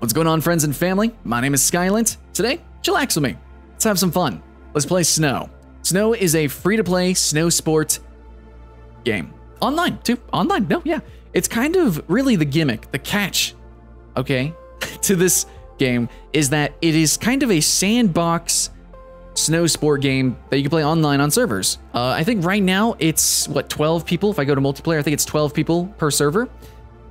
What's going on, friends and family? My name is Skylent. Today, chillax with me. Let's have some fun. Let's play Snow. Snow is a free-to-play snow sport game. Online, too. Online, no, yeah. It's kind of really the gimmick, the catch, okay, to this game is that it is kind of a sandbox snow sport game that you can play online on servers. I think right now it's, what, 12 people? If I go to multiplayer, I think it's 12 people per server.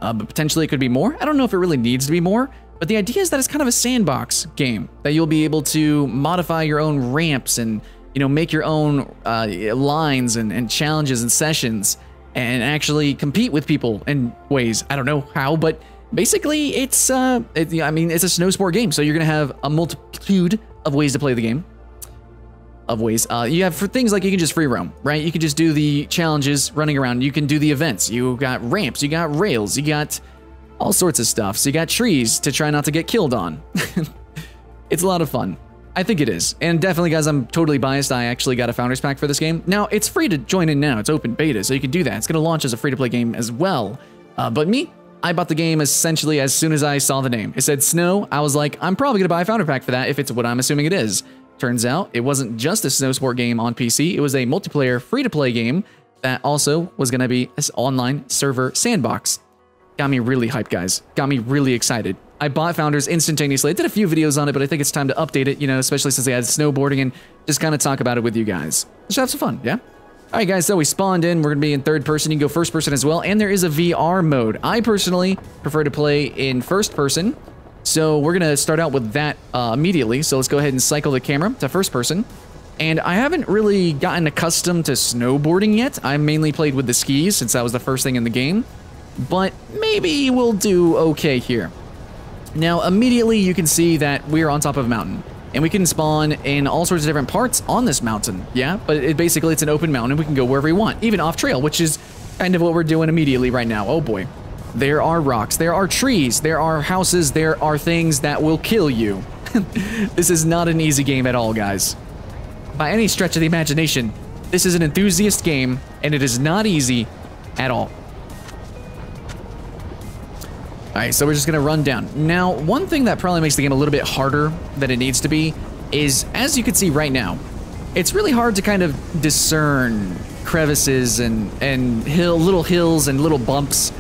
But potentially it could be more. I don't know if it really needs to be more. But the idea is that it's kind of a sandbox game that you'll be able to modify your own ramps and, you know, make your own lines and challenges and sessions and actually compete with people in ways. I don't know how, but basically it's it's a snow sport game. So you're going to have a multitude of ways to play the game. You have for things like you can just free roam, right? You can just do the challenges running around. You can do the events. You got ramps, you got rails, you got all sorts of stuff. So you got trees to try not to get killed on. It's a lot of fun. I think it is. And definitely, guys, I'm totally biased. I actually got a Founders Pack for this game. Now, it's free to join in now. It's open beta, so you can do that. It's going to launch as a free-to-play game as well. But me, I bought the game essentially as soon as I saw the name. It said Snow. I was like, I'm probably going to buy a Founder Pack for that if it's what I'm assuming it is. Turns out, it wasn't just a snow sport game on PC. It was a multiplayer, free-to-play game that also was going to be an online server sandbox. Got me really hyped, guys. Got me really excited. I bought Founders instantaneously. I did a few videos on it, but I think it's time to update it, you know, especially since they had snowboarding and just kind of talk about it with you guys. Let's have some fun, yeah? All right, guys, so we spawned in. We're going to be in third person. You can go first person as well, and there is a VR mode. I personally prefer to play in first person, so we're going to start out with that immediately. So let's go ahead and cycle the camera to first person. And I haven't really gotten accustomed to snowboarding yet. I mainly played with the skis since that was the first thing in the game. But maybe we'll do okay here. Now, immediately you can see that we're on top of a mountain. And we can spawn in all sorts of different parts on this mountain. Yeah, but basically it's an open mountain. We can go wherever we want, even off trail, which is kind of what we're doing immediately right now. Oh boy. There are rocks, there are trees, there are houses, there are things that will kill you. This is not an easy game at all, guys. By any stretch of the imagination, this is an enthusiast game, and it is not easy at all. Alright, so we're just going to run down. Now, one thing that probably makes the game a little bit harder than it needs to be is, as you can see right now, it's really hard to kind of discern crevices and little hills and little bumps.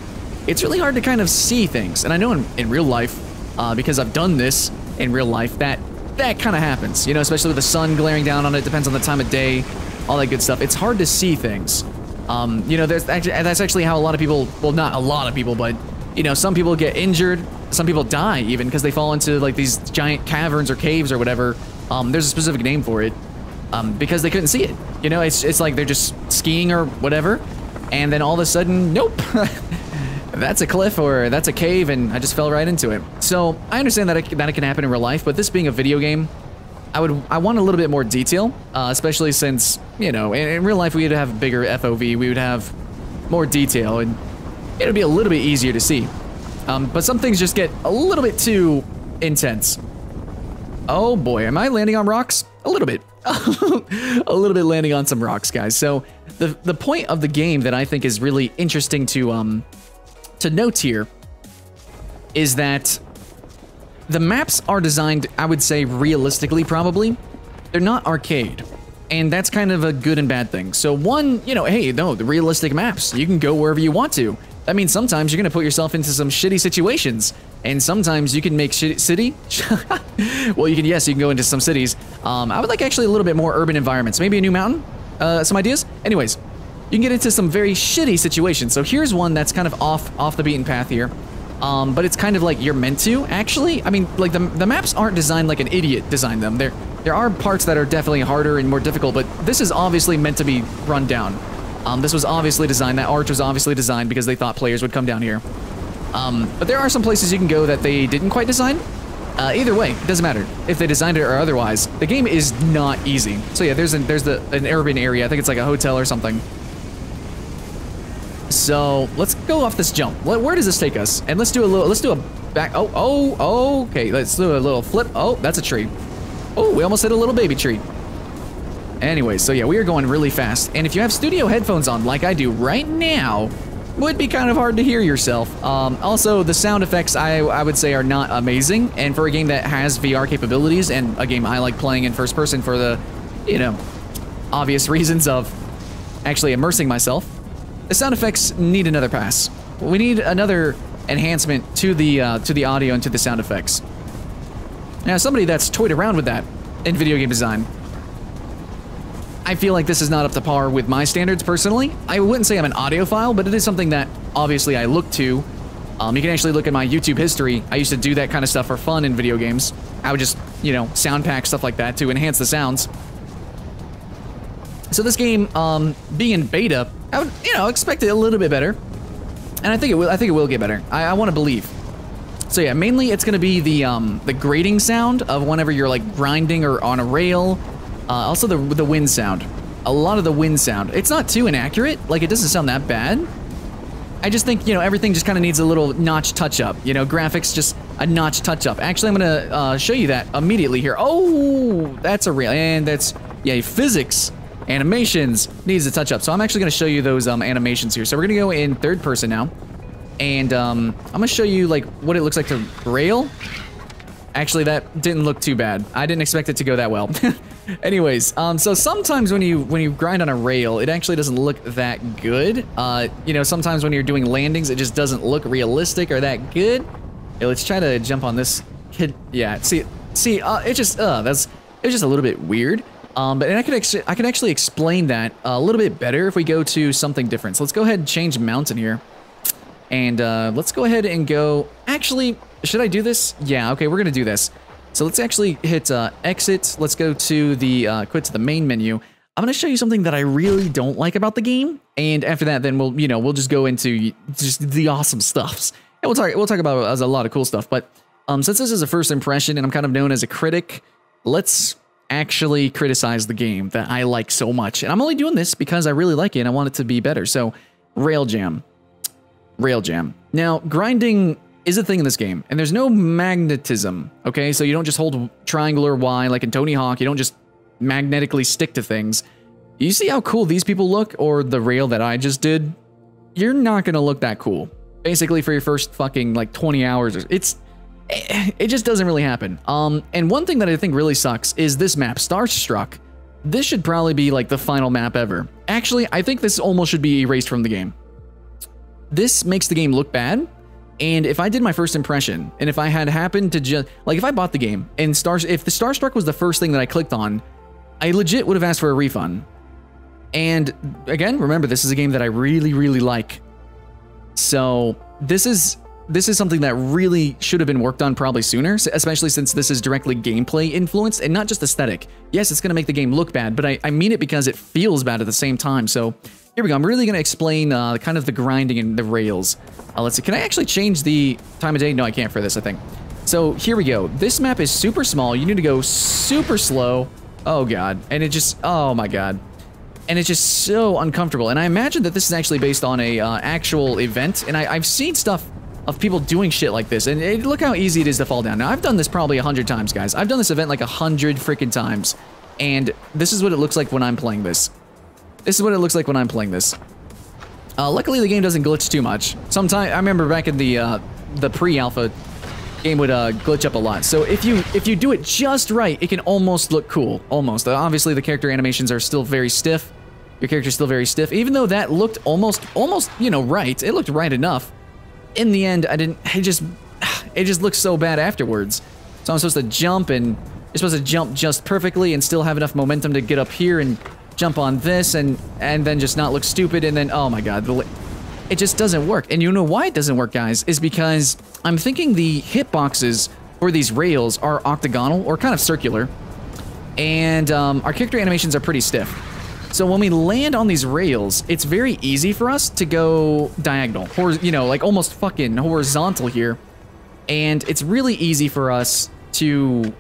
It's really hard to kind of see things. And I know in real life, because I've done this in real life, that kind of happens. You know, especially with the sun glaring down on it, depends on the time of day, all that good stuff. It's hard to see things. You know, that's actually how a lot of people, well, not a lot of people, but you know, some people get injured, some people die even because they fall into like these giant caverns or caves or whatever. There's a specific name for it because they couldn't see it. You know, it's like they're just skiing or whatever, and then all of a sudden, nope, that's a cliff or that's a cave, and I just fell right into it. So I understand that it can happen in real life, but this being a video game, I want a little bit more detail, especially since, you know, in real life we would have bigger FOV, we would have more detail, and it would be a little bit easier to see. But some things just get a little bit too intense. Oh boy, am I landing on rocks? A little bit. A little bit landing on some rocks, guys. So the point of the game that I think is really interesting to note here is that the maps are designed, I would say, realistically, probably. They're not arcade. And that's kind of a good and bad thing. So one, you know, hey, no, the realistic maps, you can go wherever you want to. That means sometimes you're going to put yourself into some shitty situations. And sometimes you can make city? Well, you can go into some cities. I would like actually a little bit more urban environments. Maybe a new mountain? Some ideas? Anyways, you can get into some very shitty situations. So here's one that's kind of off the beaten path here. But it's kind of like you're meant to, actually. I mean, like the maps aren't designed like an idiot designed them. There are parts that are definitely harder and more difficult, but this is obviously meant to be run down. This was obviously designed, that arch was obviously designed because they thought players would come down here. But there are some places you can go that they didn't quite design. Either way, it doesn't matter if they designed it or otherwise. The game is not easy. So yeah, there's an urban area. I think it's like a hotel or something. So let's go off this jump. Where does this take us? And let's do a back. Oh, okay. Let's do a little flip. Oh, that's a tree. Oh, we almost hit a little baby tree. Anyway, so yeah, we are going really fast. And if you have studio headphones on, like I do right now, would be kind of hard to hear yourself. Also, the sound effects I would say are not amazing, and for a game that has VR capabilities, and a game I like playing in first person for the, you know, obvious reasons of actually immersing myself, the sound effects need another pass. We need another enhancement to the audio and to the sound effects. Now, somebody that's toyed around with that in video game design, I feel like this is not up to par with my standards personally. I wouldn't say I'm an audiophile, but it is something that obviously I look to. You can actually look at my YouTube history. I used to do that kind of stuff for fun in video games. I would just, you know, sound pack stuff like that to enhance the sounds. So this game, being in beta, I would, you know, expect it a little bit better. And I think it will. I think it will get better. I want to believe. So yeah, mainly it's going to be the grating sound of whenever you're like grinding or on a rail. Also the wind sound. A lot of the wind sound. It's not too inaccurate. Like, it doesn't sound that bad. I just think, you know, everything just kind of needs a little notch touch up. You know, graphics just a notch touch up. Actually, I'm going to show you that immediately here. Oh, that's a real, and that's, yeah, physics, animations needs a touch up. So I'm actually going to show you those animations here. So we're going to go in third person now. And I'm going to show you like what it looks like to rail. Actually, that didn't look too bad. I didn't expect it to go that well. Anyways, so sometimes when you grind on a rail, it actually doesn't look that good. You know, sometimes when you're doing landings, it just doesn't look realistic or that good. Hey, let's try to jump on this kid. Yeah, see, it just it's just a little bit weird. But I could actually explain that a little bit better if we go to something different. So let's go ahead and change mountain here. And let's go ahead and go, actually, should I do this? Yeah, okay, we're gonna do this. So let's actually hit exit. Let's go to the, quit to the main menu. I'm gonna show you something that I really don't like about the game. And after that, then we'll, you know, we'll just go into just the awesome stuffs. And we'll talk about a lot of cool stuff. But since this is a first impression and I'm kind of known as a critic, let's actually criticize the game that I like so much. And I'm only doing this because I really like it and I want it to be better. So, rail jam. Now, grinding is a thing in this game, and there's no magnetism, okay? So you don't just hold triangle or Y like in Tony Hawk. You don't just magnetically stick to things. You see how cool these people look, or the rail that I just did? You're not gonna look that cool. Basically, for your first fucking, like, 20 hours. It just doesn't really happen. And one thing that I think really sucks is this map, Starstruck. This should probably be, like, the final map ever. Actually, I think this almost should be erased from the game. This makes the game look bad, and if I did my first impression, and if I had happened to just, like, if I bought the game, and if the Starstruck was the first thing that I clicked on, I legit would have asked for a refund. And again, remember, this is a game that I really, really like. So this is something that really should have been worked on probably sooner, especially since this is directly gameplay influenced and not just aesthetic. Yes, it's going to make the game look bad, but I mean it because it feels bad at the same time. So here we go. I'm really going to explain kind of the grinding and the rails. Let's see. Can I actually change the time of day? No, I can't for this, I think. So here we go. This map is super small. You need to go super slow. Oh, God. And it just... Oh, my God. And it's just so uncomfortable. And I imagine that this is actually based on a actual event. And I've seen stuff of people doing shit like this. And look how easy it is to fall down. Now, I've done this probably 100 times, guys. I've done this event like 100 freaking times. And this is what it looks like when I'm playing this. This is what it looks like when I'm playing this. Luckily, the game doesn't glitch too much. Sometimes I remember back in the pre-alpha, game would glitch up a lot. So if you do it just right, it can almost look cool. Almost. Obviously, the character animations are still very stiff. Your character's still very stiff. Even though that looked almost you know right. It looked right enough. In the end, I didn't. It just looks so bad afterwards. So I'm supposed to jump, and you're supposed to jump just perfectly and still have enough momentum to get up here and jump on this and then just not look stupid, and then, oh my God, it just doesn't work. And you know why it doesn't work, guys, is because I'm thinking the hitboxes for these rails are octagonal or kind of circular, and our character animations are pretty stiff. So when we land on these rails, it's very easy for us to go diagonal, or, you know, like almost fucking horizontal here, and it's really easy for us to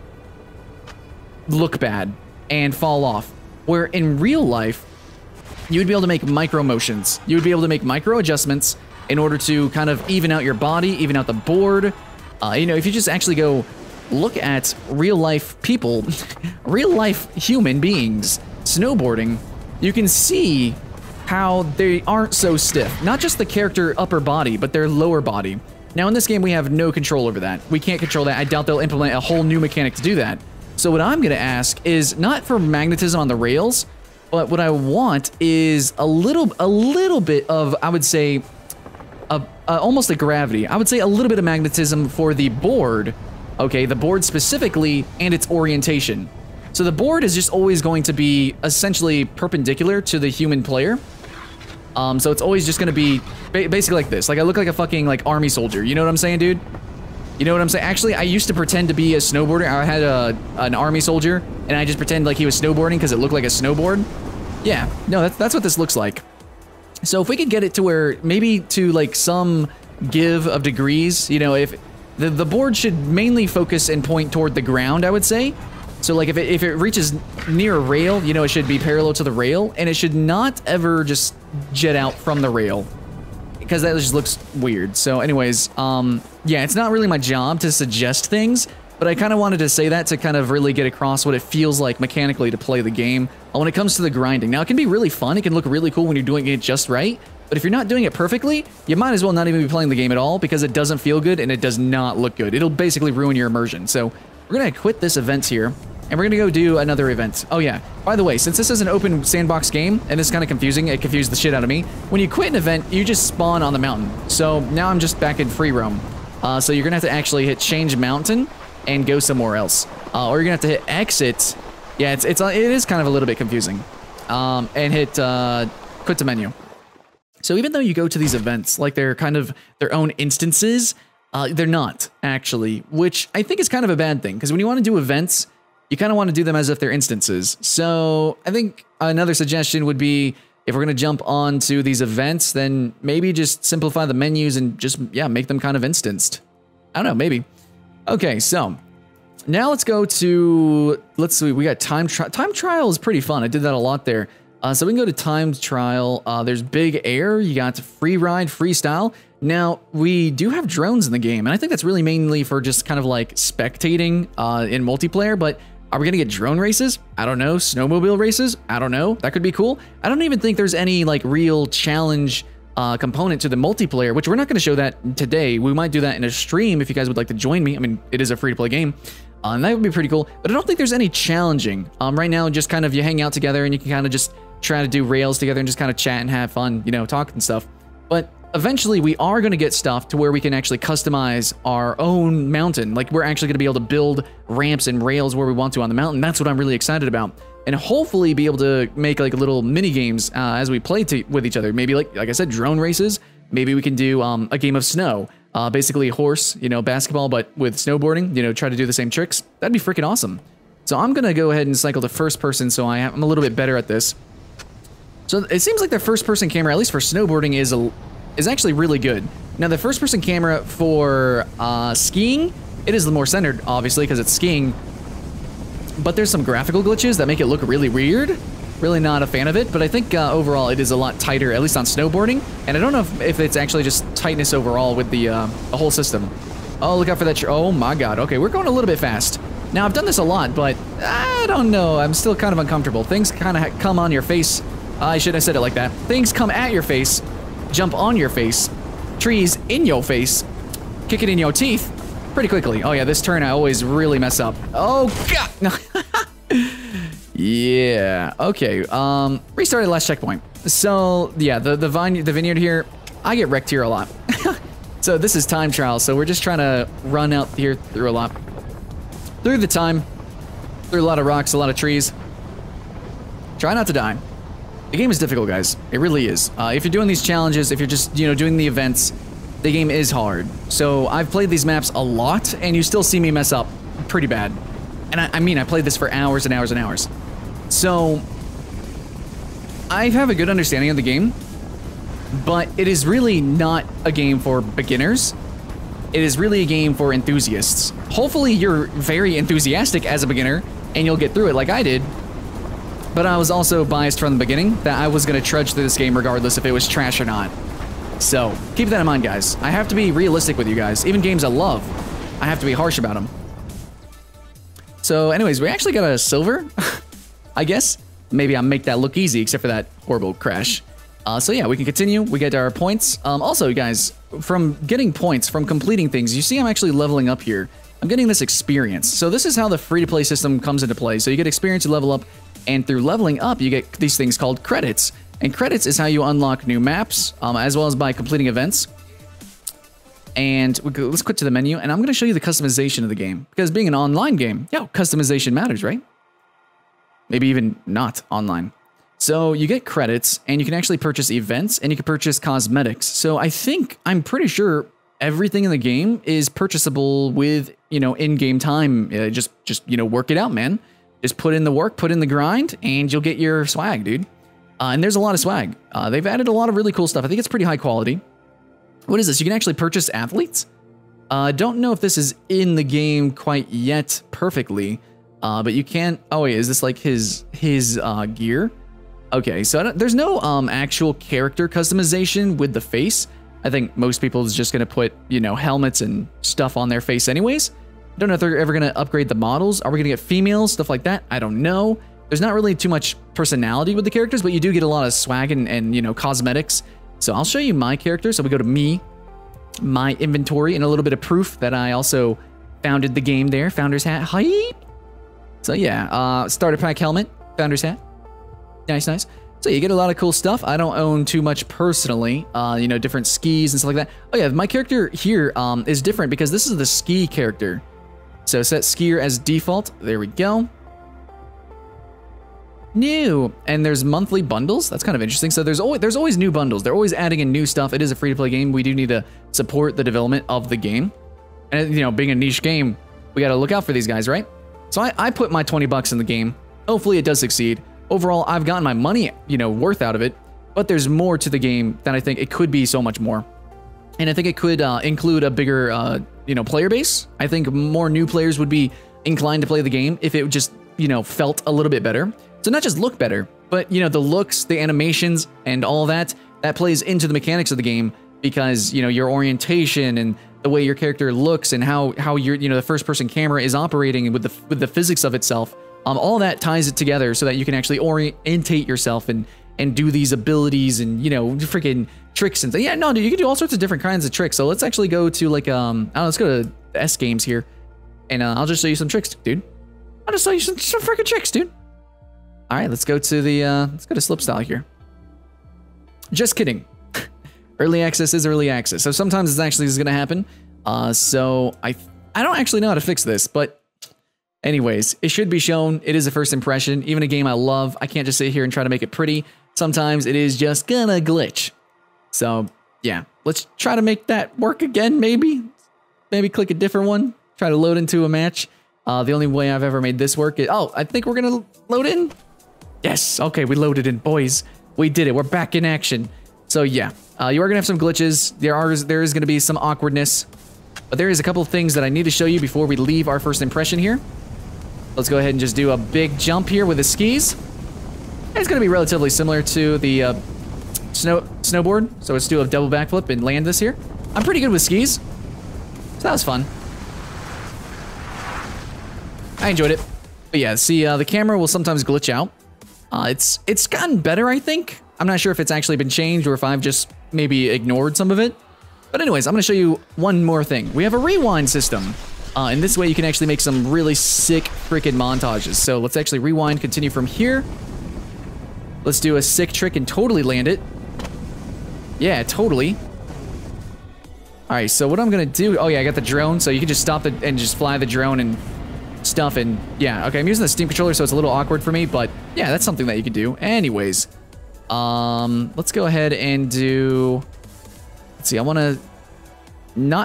look bad and fall off. Where in real life, you would be able to make micro motions. You would be able to make micro adjustments in order to kind of even out your body, even out the board. You know, if you just actually go look at real life people, real life human beings snowboarding, you can see how they aren't so stiff. Not just the character upper body, but their lower body. Now in this game, we have no control over that. We can't control that. I doubt they'll implement a whole new mechanic to do that. So what I'm gonna ask is not for magnetism on the rails, but what I want is a little bit of, I would say, almost a gravity. I would say a little bit of magnetism for the board. Okay, the board specifically and its orientation. So the board is just always going to be essentially perpendicular to the human player. So it's always just going to be basically like this. Like I look like a fucking like army soldier. You know what I'm saying, dude? You know what I'm saying? Actually, I used to pretend to be a snowboarder. I had an army soldier, and I just pretend like he was snowboarding because it looked like a snowboard. Yeah, no, that's what this looks like. So if we could get it to where maybe to like some give of degrees, you know, if the board should mainly focus and point toward the ground, I would say. So like if it reaches near a rail, you know, it should be parallel to the rail, and it should not ever just jet out from the rail, because that just looks weird. So anyways, yeah, it's not really my job to suggest things, but I kind of wanted to say that to kind of really get across what it feels like mechanically to play the game when it comes to the grinding. Now, it can be really fun. It can look really cool when you're doing it just right, but if you're not doing it perfectly, you might as well not even be playing the game at all, because it doesn't feel good and it does not look good. It'll basically ruin your immersion. So we're going to quit this event here, and we're going to go do another event. Oh yeah, by the way, since this is an open sandbox game, and it's kind of confusing, it confused the shit out of me. When you quit an event, you just spawn on the mountain. So now I'm just back in free roam. So you're going to have to actually hit change mountain and go somewhere else. Or you're going to have to hit exit. Yeah, it is kind of a little bit confusing. And hit quit to menu. So even though you go to these events like they're kind of their own instances, they're not actually, which I think is kind of a bad thing, because when you want to do events, you kind of want to do them as if they're instances. So I think another suggestion would be, if we're going to jump onto these events, then maybe just simplify the menus and just, yeah, make them kind of instanced. I don't know, maybe. Okay, so now let's go to, let's see, we got time trial is pretty fun. I did that a lot there. So we can go to time trial. There's big air. You got free ride, freestyle. Now, we do have drones in the game, and I think that's really mainly for just kind of like spectating in multiplayer, but are we going to get drone races? I don't know. Snowmobile races? I don't know. That could be cool. I don't even think there's any like real challenge component to the multiplayer, which we're not going to show that today. We might do that in a stream if you guys would like to join me. I mean, it is a free-to-play game, and that would be pretty cool, but I don't think there's any challenging. Right now, just kind of you hang out together and you can kind of just try to do rails together and just kind of chat and have fun, you know, talk and stuff. But eventually we are going to get stuff to where we can actually customize our own mountain. Like we're actually going to be able to build ramps and rails where we want to on the mountain. That's what I'm really excited about. And hopefully be able to make like little mini games as we play with each other. Maybe like I said, drone races. Maybe we can do a game of snow, basically horse, you know, basketball, but with snowboarding, you know, try to do the same tricks. That'd be freaking awesome. So I'm going to go ahead and cycle to first person. So I'm a little bit better at this. So it seems like the first person camera, at least for snowboarding, is actually really good. Now the first person camera for skiing, it is the more centered, obviously, because it's skiing. But there's some graphical glitches that make it look really weird. Really not a fan of it, but I think overall it is a lot tighter, at least on snowboarding. And I don't know if it's actually just tightness overall with the whole system. Oh, look out for that. Oh my god. Okay, we're going a little bit fast. Now I've done this a lot, but I don't know. I'm still kind of uncomfortable. Things kind of come on your face. I shouldn't have said it like that. Things come at your face, jump on your face, trees in your face, kick it in your teeth pretty quickly. Oh yeah, this turn I always really mess up. Oh god. Yeah. Okay. Restarted last checkpoint. So yeah, the vineyard here, I get wrecked here a lot. So this is time trial. So we're just trying to run out here through a lot, through the time, through a lot of rocks, a lot of trees. Try not to die. The game is difficult, guys. It really is. If you're doing these challenges, if you're just, you know, doing the events, the game is hard. So I've played these maps a lot, and you still see me mess up pretty bad. And I mean, I played this for hours and hours and hours. So I have a good understanding of the game, but it is really not a game for beginners. It is really a game for enthusiasts. Hopefully you're very enthusiastic as a beginner, and you'll get through it like I did. But I was also biased from the beginning that I was going to trudge through this game regardless if it was trash or not. So keep that in mind, guys. I have to be realistic with you guys. Even games I love, I have to be harsh about them. So anyways, we actually got a silver, I guess. Maybe I'll make that look easy, except for that horrible crash. So yeah, we can continue. We get our points. Also, guys, from getting points, from completing things, you see I'm actually leveling up here. I'm getting this experience. So this is how the free-to-play system comes into play. So you get experience, you level up, and through leveling up, you get these things called credits. And credits is how you unlock new maps, as well as by completing events. And let's quit to the menu, and I'm going to show you the customization of the game. Because being an online game, customization matters, right? Maybe even not online. So you get credits, and you can actually purchase events, and you can purchase cosmetics. So I'm pretty sure everything in the game is purchasable with, in-game time. Just work it out, man. Just put in the work, put in the grind, and you'll get your swag, dude. And there's a lot of swag. They've added a lot of really cool stuff. I think it's pretty high quality. What is this? You can actually purchase athletes? Don't know if this is in the game quite yet perfectly, but you can. Oh wait, is this like his gear? Okay, so there's no actual character customization with the face. I think most people is just gonna put helmets and stuff on their face anyways. I don't know if they're ever gonna upgrade the models. Are we gonna get females, stuff like that? I don't know. There's not really too much personality with the characters, but you do get a lot of swag and cosmetics. So I'll show you my character. So we go to me, my inventory, and a little bit of proof that I also founded the game there. Founder's hat, hype. So yeah, starter pack helmet, founder's hat. Nice, nice. So you get a lot of cool stuff. I don't own too much personally, different skis and stuff like that. Oh yeah, my character here is different because this is the ski character. So set skier as default. There we go. New, and there's monthly bundles. That's kind of interesting. So there's always new bundles. They're always adding in new stuff. It is a free-to-play game. We do need to support the development of the game, and being a niche game, we got to look out for these guys, right? So I put my 20 bucks in the game. Hopefully it does succeed. Overall, I've gotten my money, worth out of it, but there's more to the game than I think it could be so much more. And I think it could include a bigger, player base. I think more new players would be inclined to play the game if it just, felt a little bit better. So not just look better, but, the looks, the animations, and all that plays into the mechanics of the game because, your orientation and the way your character looks and how your, the first-person camera is operating with the physics of itself. All that ties it together so that you can actually orientate yourself and do these abilities and, freaking tricks and yeah, no, dude, you can do all sorts of different kinds of tricks. So let's actually go to like, let's go to S games here and I'll just show you some tricks, dude. I'll just show you some freaking tricks, dude. All right, let's go to slopestyle here. Just kidding. Early access is early access. So sometimes it's actually going to happen. So I don't actually know how to fix this, but anyways, it should be shown. It is a first impression. Even a game I love, I can't just sit here and try to make it pretty. Sometimes it is just gonna glitch. So yeah, let's try to make that work again, maybe. Maybe click a different one. Try to load into a match. The only way I've ever made this work is... Oh, I think we're gonna load in. Yes, okay, we loaded in, boys. We did it, we're back in action. So yeah, you are gonna have some glitches. There is gonna be some awkwardness. But there is a couple of things that I need to show you before we leave our first impression here. Let's go ahead and just do a big jump here with the skis. It's going to be relatively similar to the snowboard. So let's do a double backflip and land this here. I'm pretty good with skis. So that was fun. I enjoyed it. But yeah, see, the camera will sometimes glitch out. It's gotten better, I think. I'm not sure if it's actually been changed or if I've just maybe ignored some of it. But anyways, I'm going to show you one more thing. We have a rewind system. And this way you can actually make some really sick freaking montages. So let's actually rewind, continue from here. Let's do a sick trick and totally land it. Yeah, totally. All right, so what I'm gonna do, oh yeah, I got the drone, so you can just stop it and just fly the drone and stuff and yeah, okay, I'm using the Steam controller, so it's a little awkward for me, but yeah, that's something that you can do. Anyways, let's go ahead and do, let's see, I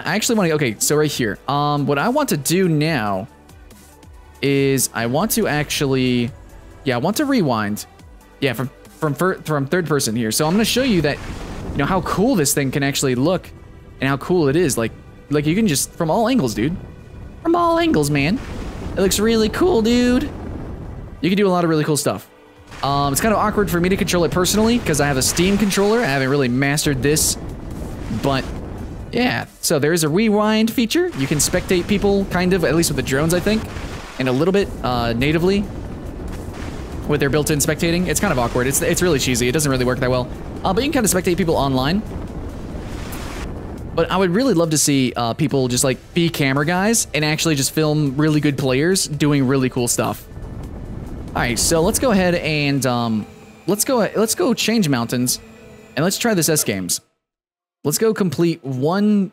actually want to, okay, so right here. What I want to do now is I want to actually, yeah, I want to rewind. Yeah, from third person here. So I'm going to show you that, how cool this thing can actually look and how cool it is. Like you can just, from all angles, dude. From all angles, man. It looks really cool, dude. You can do a lot of really cool stuff. It's kind of awkward for me to control it personally because I have a Steam controller. I haven't really mastered this, but yeah, so there is a rewind feature. You can spectate people, kind of, at least with the drones, I think, and a little bit natively with their built-in spectating. It's kind of awkward. It's really cheesy. It doesn't really work that well. But you can kind of spectate people online. But I would really love to see people just like be camera guys and actually just film really good players doing really cool stuff. All right, so let's go ahead and let's go change mountains, and let's try this S games. Let's go complete one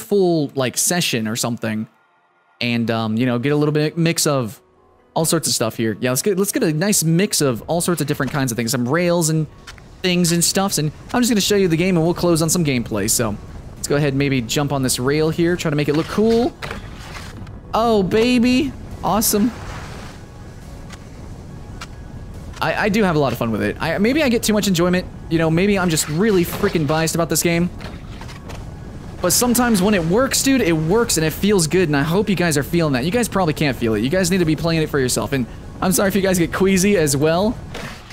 full like session or something, and get a little bit mix of all sorts of stuff here. Yeah, let's get a nice mix of all sorts of different kinds of things, some rails and things and stuffs, and I'm just gonna show you the game, and we'll close on some gameplay. So. Let's go ahead and maybe jump on this rail here, try to make it look cool. Oh, baby. Awesome. I do have a lot of fun with it. Maybe I get too much enjoyment. Maybe I'm just really freaking biased about this game. But sometimes when it works, dude, it works and it feels good, and I hope you guys are feeling that. You guys probably can't feel it. You guys need to be playing it for yourself. And I'm sorry if you guys get queasy as well.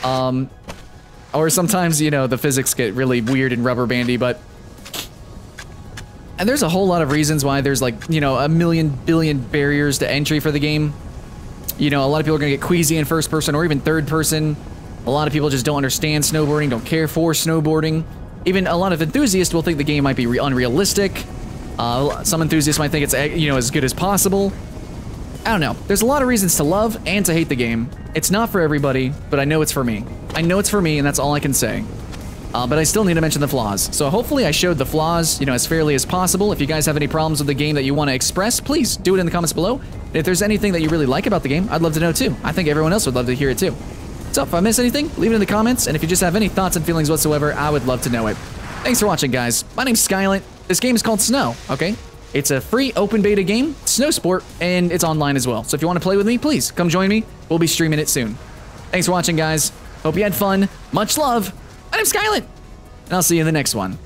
Or sometimes, the physics get really weird and rubber bandy, but... And there's a whole lot of reasons why there's like, a million billion barriers to entry for the game. A lot of people are going to get queasy in first person or even third person. A lot of people just don't understand snowboarding, don't care for snowboarding. Even a lot of enthusiasts will think the game might be unrealistic. Some enthusiasts might think it's, as good as possible. I don't know. There's a lot of reasons to love and to hate the game. It's not for everybody, but I know it's for me. I know it's for me, and that's all I can say. But I still need to mention the flaws. So hopefully I showed the flaws, as fairly as possible. If you guys have any problems with the game that you want to express, please do it in the comments below. And if there's anything that you really like about the game, I'd love to know too. I think everyone else would love to hear it too. So if I miss anything, leave it in the comments. And if you just have any thoughts and feelings whatsoever, I would love to know it. Thanks for watching, guys. My name's Skylent. This game is called Snow, okay? It's a free open beta game, Snowsport, and it's online as well. So if you want to play with me, please come join me. We'll be streaming it soon. Thanks for watching, guys. Hope you had fun. Much love. My name's Skylent. And I'll see you in the next one.